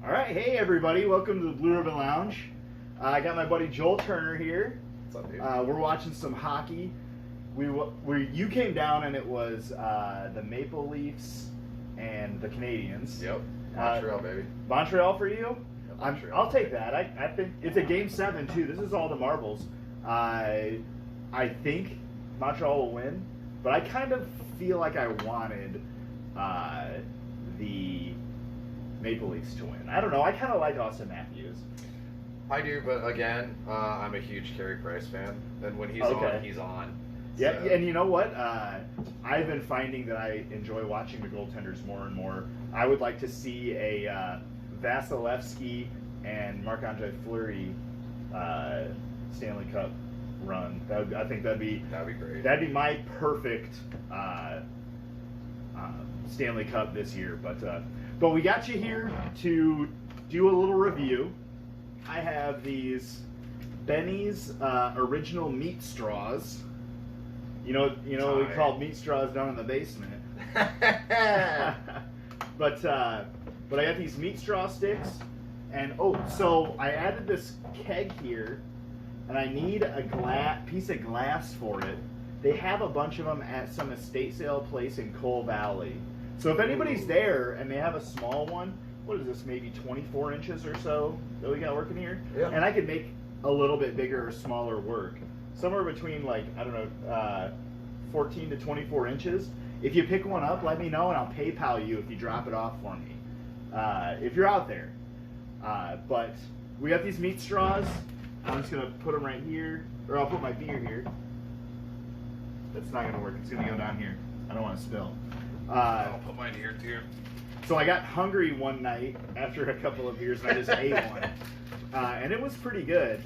All right, hey everybody, welcome to the Blue Ribbon Lounge. I got my buddy Joel Turner here. What's up, dude? We're watching some hockey. You came down and it was the Maple Leafs and the Canadiens. Yep, Montreal, baby. Montreal for you? Yep, Montreal. I'll take that. I think it's a Game 7 too. This is all the marbles. I think Montreal will win, but I kind of feel like I wanted the Maple Leafs to win. I don't know. I kind of like Austin Matthews. I do, but again, I'm a huge Carey Price fan, and when he's on, he's on. Yeah, So. and you know what? I've been finding that I enjoy watching the goaltenders more and more. I would like to see a Vasilevsky and Marc-Andre Fleury Stanley Cup run. I think that'd be great. That'd be my perfect Stanley Cup this year. But we got you here to do a little review. I have these Benny's original meat straws. You know, we call meat straws down in the basement. but I got these meat straw sticks, and so I added this keg here, and I need a piece of glass for it. They have a bunch of them at some estate sale place in Coal Valley. So if anybody's there and they have a small one, what is this, maybe 24 inches or so that we got working here? Yeah. And I could make a little bit bigger or smaller work. Somewhere between, like, I don't know, 14 to 24 inches. If you pick one up, let me know and I'll PayPal you if you drop it off for me. If you're out there. But we got these meat straws. I'm just going to put them right here, or I'll put my beer here. That's not going to work. It's going to go down here. I don't want to spill. I'll put mine here too. So I got hungry one night after a couple of beers, and I just ate one, and it was pretty good.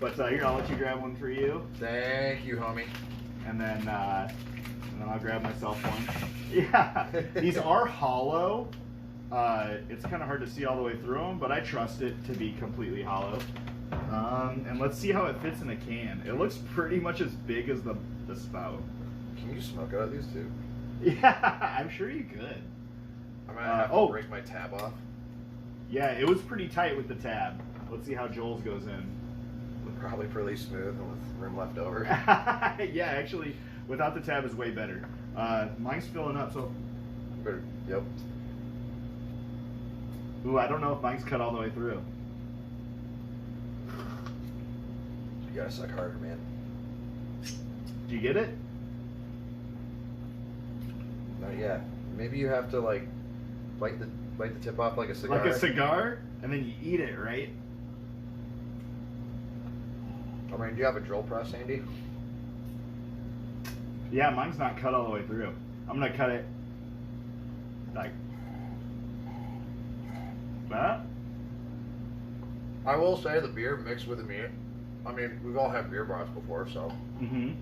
But here, I'll let you grab one for you. Thank you, homie. And then I'll grab myself one. Yeah, these are hollow. It's kind of hard to see all the way through them, but I trust it to be completely hollow. And let's see how it fits in a can. It looks pretty much as big as the spout. Can you smoke out of these too? Yeah, I'm sure you could. I'm gonna have to break my tab off. Yeah, it was pretty tight with the tab. Let's see how Joel's goes in. Probably pretty smooth and with room left over. Yeah, actually, without the tab is way better. Mine's filling up, so. Yep. Ooh, I don't know if mine's cut all the way through. You gotta suck harder, man. Do you get it? Not yet. Maybe you have to like bite the tip off like a cigar. Like a cigar, and then you eat it, right? I mean, do you have a drill press, Andy? Yeah, mine's not cut all the way through. I'm gonna cut it like that. I will say the beer mixed with the meat. I mean, we've all had beer brats before, so. Mm-hmm.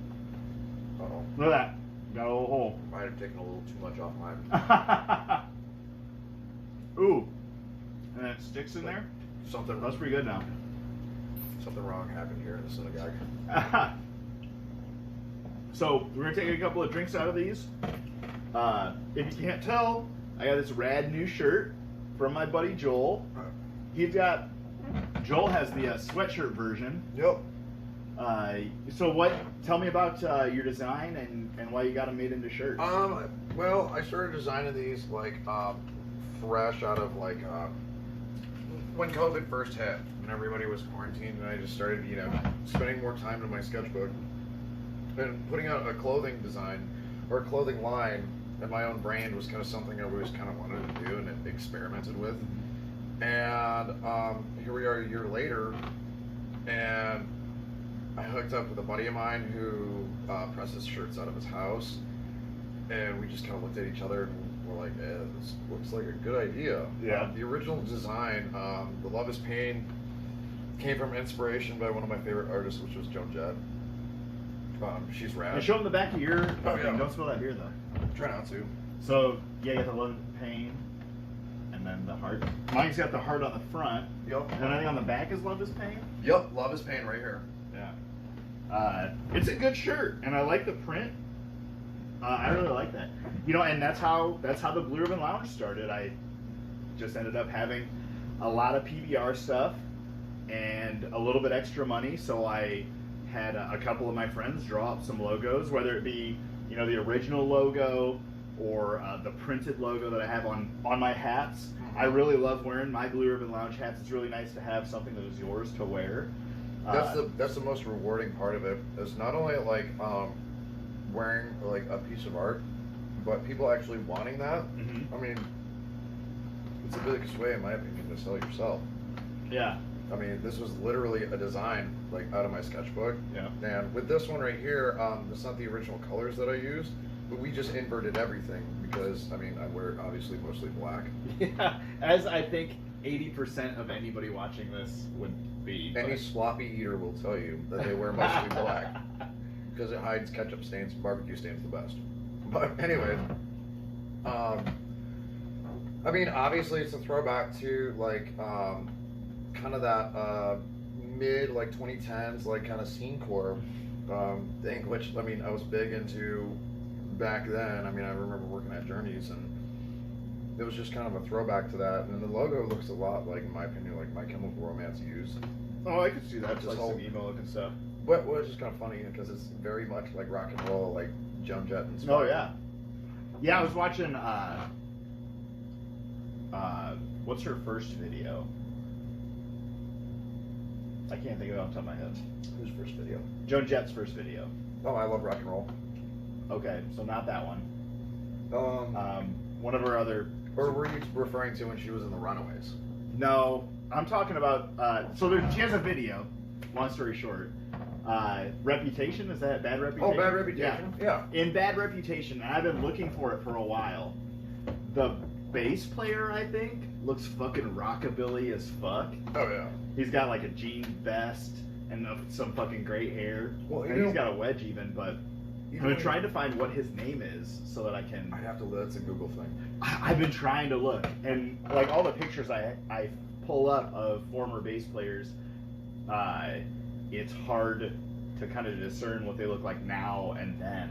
Uh-oh. Look at that. Got a little hole. Might have taken a little too much off mine. Ooh. And it sticks in there? Something. That's pretty good now. Something wrong happened here in the synagogue. So, we're going to take a couple of drinks out of these. If you can't tell, I got this rad new shirt from my buddy Joel. Joel has the sweatshirt version. Yep. So tell me about your design and why you got them made into shirts. Well, I started designing these like fresh out of like when COVID first hit, when everybody was quarantined, and I just started, spending more time in my sketchbook and putting out a clothing design or a clothing line, and my own brand was kind of something I always kind of wanted to do and experimented with. And here we are a year later, and I hooked up with a buddy of mine who presses shirts out of his house, and we just kind of looked at each other and we're like, this looks like a good idea. Yeah. The original design, the Love is Pain, came from inspiration by one of my favorite artists, which was Joan Jett. She's rad. And show them the back of your Oh, yeah. Don't spill that beer, though. Try not to. So, yeah, you got the Love and Pain, and then the heart. Mine's got the heart on the front. Yep. And I think on the back is Love is Pain? Yep, Love is Pain right here. Yeah. It's a good shirt, and I like the print. I really like that. And that's how the Blue Ribbon Lounge started. I just ended up having a lot of PBR stuff and a little bit extra money, so I had a couple of my friends draw up some logos, whether it be, you know, the original logo or the printed logo that I have on my hats. I really love wearing my Blue Ribbon Lounge hats. It's really nice to have something that is yours to wear. That's the most rewarding part of it. Is not only like wearing like a piece of art, but people actually wanting that. Mm-hmm. I mean, it's the biggest way, in my opinion, to sell yourself. Yeah. I mean, this was literally a design like out of my sketchbook. Yeah. And with this one right here, it's not the original colors that I used, but we just inverted everything because I mean I wear obviously mostly black. Yeah. As I think 80% of anybody watching this would be. Any sloppy eater will tell you that they wear mostly black because it hides ketchup stains, barbecue stains the best. But anyway, I mean obviously it's a throwback to like. Kind of that mid like 2010s like kind of scene core thing, which I mean I was big into back then. I mean I remember working at Journeys and it was just kind of a throwback to that. And the logo looks a lot like, in my opinion, like My Chemical Romance used. Oh, I could see that. Just like whole, some emo looking stuff. But it's just kind of funny because it's very much like rock and roll, like Joan Jett inspired. Oh yeah, yeah. I was watching. What's her first video? I can't think of it off the top of my head. Whose first video? Joan Jett's first video. Oh, I love rock and roll. Okay, so not that one. One of her other. Or were you referring to when she was in the Runaways? No, I'm talking about. She has a video. Long story short, Reputation, is that Bad Reputation? Oh, Bad Reputation. Yeah. In Bad Reputation, and I've been looking for it for a while. The bass player, I think, looks fucking rockabilly as fuck. Oh yeah. He's got like a jean vest and some fucking gray hair. Well, and he's got a wedge even, but I've been trying to find what his name is so that I can. I have to. That's a Google thing. I've been trying to look, and like all the pictures I pull up of former bass players, it's hard to kind of discern what they look like now and then.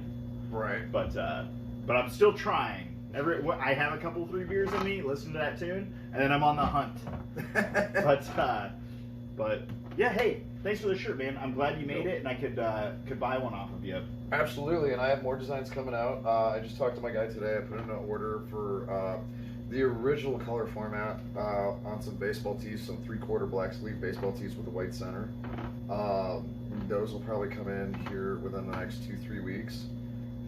Right. But I'm still trying. I have a couple 3 beers in me, listen to that tune, and then I'm on the hunt. But yeah, hey, thanks for the shirt, man. I'm glad you made it, and I could buy one off of you. Absolutely, and I have more designs coming out. I just talked to my guy today. I put in an order for the original color format on some baseball tees, some 3/4 black sleeve baseball tees with a white center. Those will probably come in here within the next 2-3 weeks.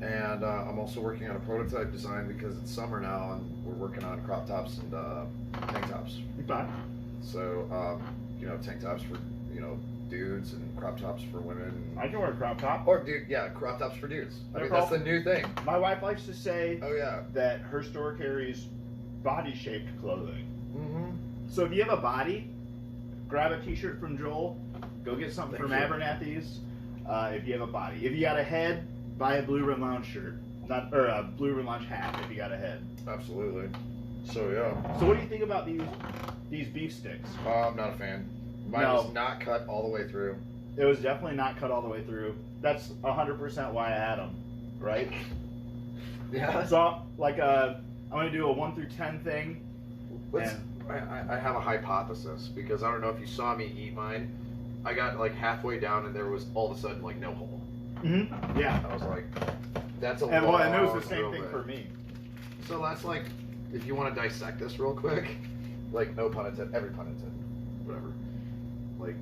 And I'm also working on a prototype design because it's summer now, and we're working on crop tops and tank tops. Okay. So, tank tops for, dudes and crop tops for women. I can wear a crop top. Or, crop tops for dudes. I mean, that's the new thing. My wife likes to say yeah, that her store carries body-shaped clothing. Mm-hmm. So if you have a body, grab a t-shirt from Joel, go get something from Abernathy's. If you have a body. If you got a head, buy a Blue Ribbon Lounge shirt. Or a Blue Ribbon Lounge hat if you got a head. Absolutely. So, yeah. So what do you think about these beef sticks? I'm not a fan. Mine was not cut all the way through. It was definitely not cut all the way through. That's 100% why I had them, right? Yeah. So, like, I'm going to do a 1 through 10 thing. I have a hypothesis, because I don't know if you saw me eat mine. I got, like, halfway down, and there was, all of a sudden, like, no hole. Mm-hmm. Yeah. I was like, that's a and long and it was the same thing for me. So that's like, if you want to dissect this real quick, like, no pun intended, every pun intended, whatever. Like,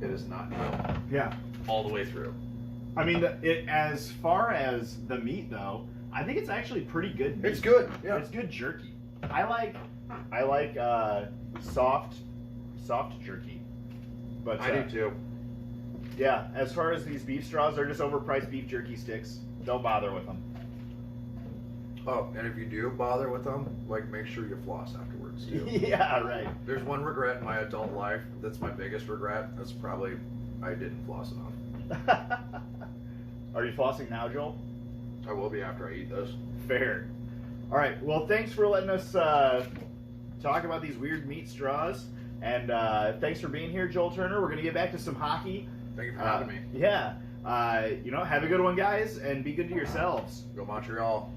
it is not no. Yeah. All the way through. I mean, as far as the meat, though, I think it's actually pretty good meat. It's good. Yeah. It's good jerky. I like soft jerky. But I do too. Yeah, as far as these beef straws, they're just overpriced beef jerky sticks. Don't bother with them. Oh, and if you do bother with them, like, make sure you floss afterwards too. Yeah, right. There's one regret in my adult life that's my biggest regret. That's probably I didn't floss enough. Are you flossing now, Joel? I will be after I eat this. Fair. All right. Well, thanks for letting us talk about these weird meat straws. And thanks for being here, Joel Turner. We're going to get back to some hockey. Thank you for having me. Yeah. Have a good one, guys, and be good to yourselves. Go Montreal.